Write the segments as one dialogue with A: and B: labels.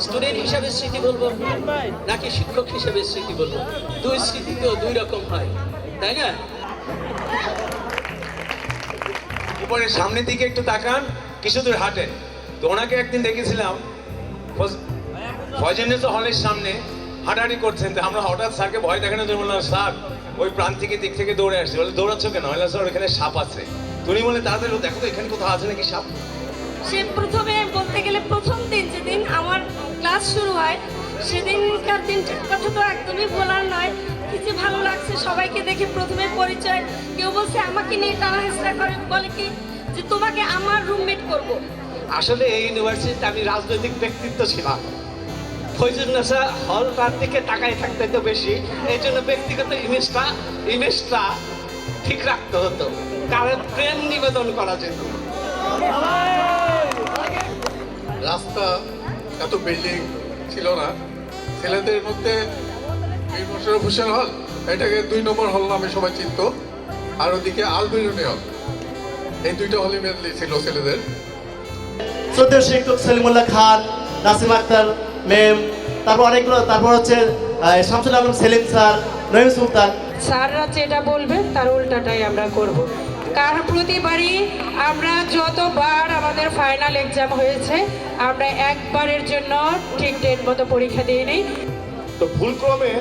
A: Student হিসাবে স্মৃতি বলবো নাকি শিক্ষক হিসাবে স্মৃতি বলবো? দুই স্মৃতি তো দুই রকম হয়, তাই না?
B: উপরে সামনের দিকে একটু তাকান, কিছু দূর হাঁটেন। তো ওনাকে একদিন দেখেছিলাম ফয়জুন্নেস হলের সামনে হাঁটাহাঁটি করছেন। তো আমরা হঠাৎ স্যারকে ভয় দেখানোর জন্য বললাম, স্যার ওই প্রান্তিকের দিক থেকে দৌড়ে আসছে। বলে দৌড়াচ্ছ কেন? বললাম স্যার ওখানে সাপ আছে। তুমি বলে তাড়াতাড়ি দেখো তো এখানে কোথাও আছে নাকি সাপ।
C: সে প্রথমে বলতে গেলে প্রথম দিন যেদিন আমার ক্লাস শুরু হয় সেদিনকার দিনটার কথা তো একদমই বলার নয়। কি যে ভালো লাগছে সবাইকে দেখে। প্রথমে পরিচয়, কেউ বলছে আমাকে নিয়ে টানা হেসরা করে, বলে কি যে তোমাকে আমার রুমমেট করব।
A: আসলে এই ইউনিভার্সিটিতে আমি রাজনৈতিক ব্যক্তিত্ব ছিলাম। ফয়জুন্নেসা হলটার দিকে তাকাই থাকতে তো বেশি, এই জন্য ব্যক্তিগত ইমেজটা ঠিক রাখতে হতো, কারণ প্রেম নিবেদন করা যেত।
D: রাস্তা এত বিল্ডিং ছিল না। ছেলেদের মধ্যে মীর মোশাররফ হোসেন হল, এটাকে 2 নম্বর হল নামে সবাই চিনত। আর ওদিকে আলবেরুনি হল, এই দুইটা হলই মেনলি ছিল ছেলেদের।
E: শ্রদ্ধেয় শিক্ষক সলিমুল্লাহ খান, নাসিম আক্তার ম্যাম, তারপর অনেকগুলো, তারপর হচ্ছে শামসুল আলম সেলিম স্যার, নঈম সুলতান।
F: স্যাররা যেটা বলবে তার উল্টাটাই আমরা করব। কারণ প্রতিবারই আমরা যতবার আমাদের ফাইনাল এক্সাম হয়েছে আমরা একবারের জন্য ঠিক ডেট মতো পরীক্ষা দিয়ে নিই।
G: তো ভুলক্রমে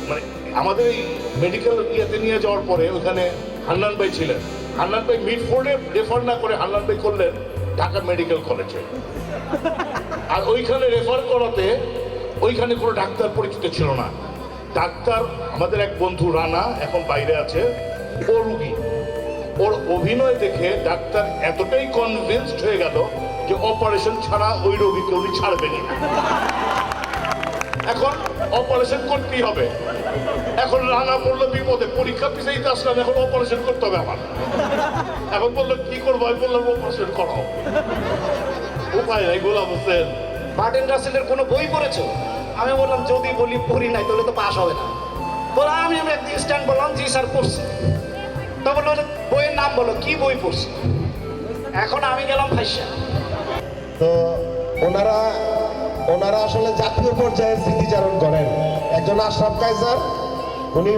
G: মানে আমাদের এই মেডিকেল ইয়েতে নিয়ে যাওয়ার পরে ওখানে হান্নান ভাই ছিলেন। হান্নান ভাই মিডফোর্ডে রেফার না করে হান্নান ভাই করলেন ঢাকা মেডিকেল কলেজে। আর ওইখানে রেফার করাতে ওইখানে কোনো ডাক্তার পরিচিত ছিল না। ডাক্তার আমাদের এক বন্ধু রানা, এখন বাইরে আছে, ও রুগী। ওর অভিনয় দেখে ডাক্তার এতটাই কনভিন্সড হয়ে গেল যে অপারেশন ছাড়া ওই রোগীকে উনি ছাড়বেনই না। এখন অপারেশন করতেই হবে। এখন রানা পড়লো বিপদে, পরীক্ষা পিছাইতে আসলাম, এখন অপারেশন করতে হবে আমার। এখন বললো কি করবো? আমি বললাম অপারেশন করাও। উপায় নাই। গোলাম হোসেন
A: মার্টিন রাসেলের কোনো বই পড়েছো? আমি বললাম যদি বলি পড়ি নাই তাহলে তো পাস হবে না। বলো আমি একদিন স্ট্যান্ড বললাম জি স্যার পড়ছি। তো বললো বইয়ের নাম বলো, কি বই পড়ছি? এখন আমি গেলাম ফাইসা।
H: তো ওনারা আসলে জাতীয় পর্যায়ে স্মৃতিচারণ করেন। একজন আশরাফ কায়সার, উনি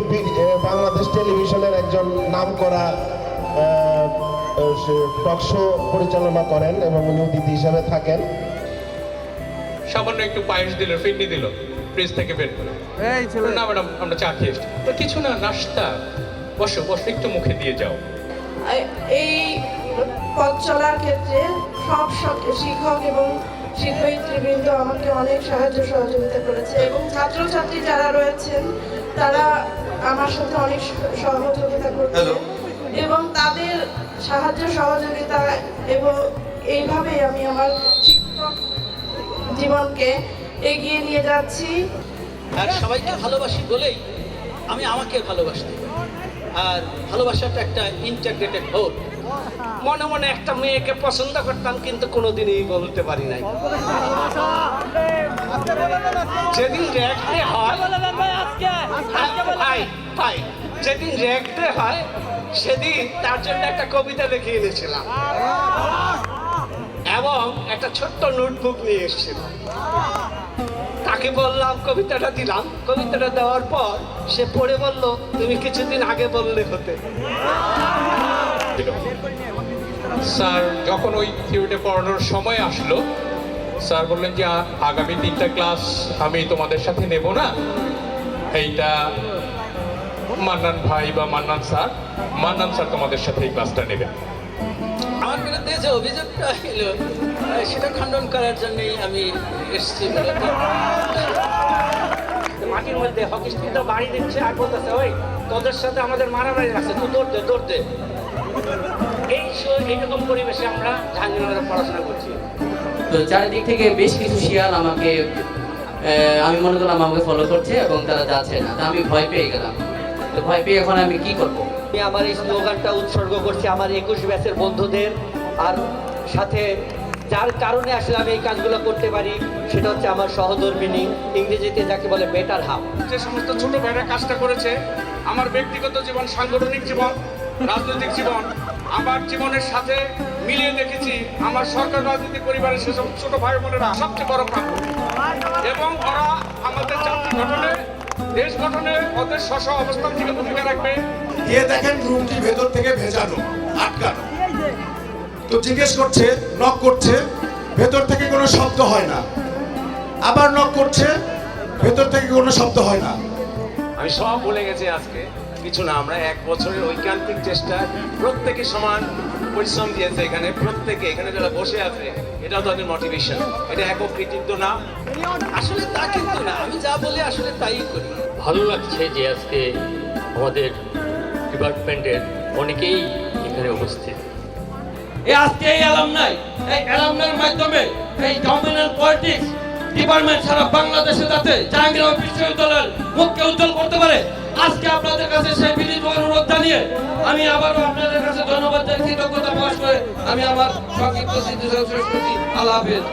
H: বাংলাদেশ টেলিভিশনের একজন নামকরা টক শো পরিচালনা করেন এবং উনি অতিথি হিসাবে থাকেন।
B: সামান্য একটু পায়েস দিল, ফিরনি দিল ফ্রিজ থেকে বের করে। না ম্যাডাম আমরা চা খেয়ে এসছি। তো কিছু না, নাস্তা, বসো বসো, একটু মুখে দিয়ে যাও।
C: এই পথ চলার ক্ষেত্রে সব শিক্ষক এবং শিক্ষয়িত্রীবৃন্দ আমাকে অনেক সাহায্য সহযোগিতা করেছে এবং ছাত্রছাত্রী যারা রয়েছেন তারা আমার সাথে অনেক সহযোগিতা করছে এবং তাদের সাহায্য সহযোগিতা এবং এইভাবেই আমি আমার শিক্ষক জীবনকে এগিয়ে নিয়ে যাচ্ছি।
A: আর সবাইকে ভালোবাসি বলেই আমি আমাকে ভালোবাসি। আর ভালোবাসাটা একটা ইন্টাগ্রেটেড হোল। মনে মনে একটা মেয়েকে পছন্দ করতাম কিন্তু কোনোদিনই বলতে পারি নাই। যেদিন র্যাগ ডে হয়, যেদিন র্যাগ ডে হয় সেদিন তার জন্য একটা কবিতা লিখে এনেছিলাম এবং একটা ছোট্ট নোটবুক নিয়ে এসেছিলাম। তাকে বললাম কবিতাটা দিলাম। কবিতাটা দেওয়ার পর সে পড়ে বলল তুমি কিছুদিন আগে বললে হতে।
B: স্যার যখন ওই থিওরিতে পড়ানোর সময় আসলো, স্যার বললেন যে আগামী 3টা ক্লাস আমি তোমাদের সাথে নেব না, এইটা মান্নান ভাই বা মান্নান স্যার তোমাদের সাথে এই ক্লাসটা নেবেন।
A: আমার বিরুদ্ধে যে অভিযোগটা এলো সেটা খণ্ডন করার জন্যই আমি এসেছি। মাটির মধ্যে হকি স্টিকটা বাড়ি দিচ্ছে আর বলতেছে ওই তোদের সাথে আমাদের মারামারি আছে, তুই দৌড় দে। এইরকম পরিবেশে আমরা জাহাঙ্গীরনগরে পড়াশোনা করছি।
I: তো চারিদিক থেকে বেশ কিছু শিয়াল আমাকে, আমি মনে করলাম আমাকে ফলো করছে এবং তারা যাচ্ছে না। তা আমি ভয় পেয়ে গেলাম। তো ভয় পেয়ে এখন আমি কি করবো?
A: আমি আমার এই স্লোগানটা উৎসর্গ করছি আমার 21 ব্যাচের বন্ধুদের, আর সাথে যার কারণে আসলে আমি এই কাজগুলো করতে পারি সেটা হচ্ছে আমার সহধর্মিনী, ইংরেজিতে যাকে বলে বেটার হাফ।
B: যে সমস্ত ছোট ভাইরা কাজটা করেছে, আমার ব্যক্তিগত জীবন, সাংগঠনিক জীবন, রাজনৈতিক জীবন, আমার জীবনের সাথে
A: মিলিয়ে দেখেছি আমার সরকার রাজনীতি পরিবারের সেসব ছোট ভাই বোনেরা সবচেয়ে বড় প্রাপ্য এবং ওরা আমাদের জাতি গঠনে দেশ গঠনে ওদের স্ব অবস্থান থেকে ভূমিকা রাখবে।
J: গিয়ে দেখেন রুমটি ভেতর থেকে ভেজানো, আটকানো। তো জিজ্ঞেস করছে, নক করছে, ভেতর থেকে কোনো শব্দ হয় না। আবার নক করছে, ভেতর থেকে কোনো শব্দ হয় না।
K: আমি সব ভুলে গেছি আজকে, কিছু না, আমরা 1 বছরের ঐকান্তিক চেষ্টা, প্রত্যেকে সমান পরিশ্রম দিয়েছে এখানে, প্রত্যেকে এখানে যারা বসে আছে এটাও তাদের মোটিভেশন, এটা একক কৃতিত্ব না।
A: আসলে তা কিন্তু না, আমি যা বলি আসলে তাই করি।
L: ভালো লাগছে যে আজকে আমাদের ডিপার্টমেন্টের অনেকেই এখানে উপস্থিত।
M: আজকে এই অ্যালামনাইয়ের মাধ্যমে এই কমিউনাল পলিটিক্স ডিপার্টমেন্ট সারা বাংলাদেশে যাতে জাহাঙ্গীরনগর বিশ্ববিদ্যালয়ের মুখকে উজ্জ্বল করতে পারে, আজকে আপনাদের কাছে সেই বিনীত অনুরোধ জানিয়ে আমি আবারও আপনাদের কাছে ধন্যবাদ কৃতজ্ঞতা প্রকাশ করে আমি আমার সংক্ষিপ্ত স্মৃতি শেষ করছি। আল্লাহ হাফেজ।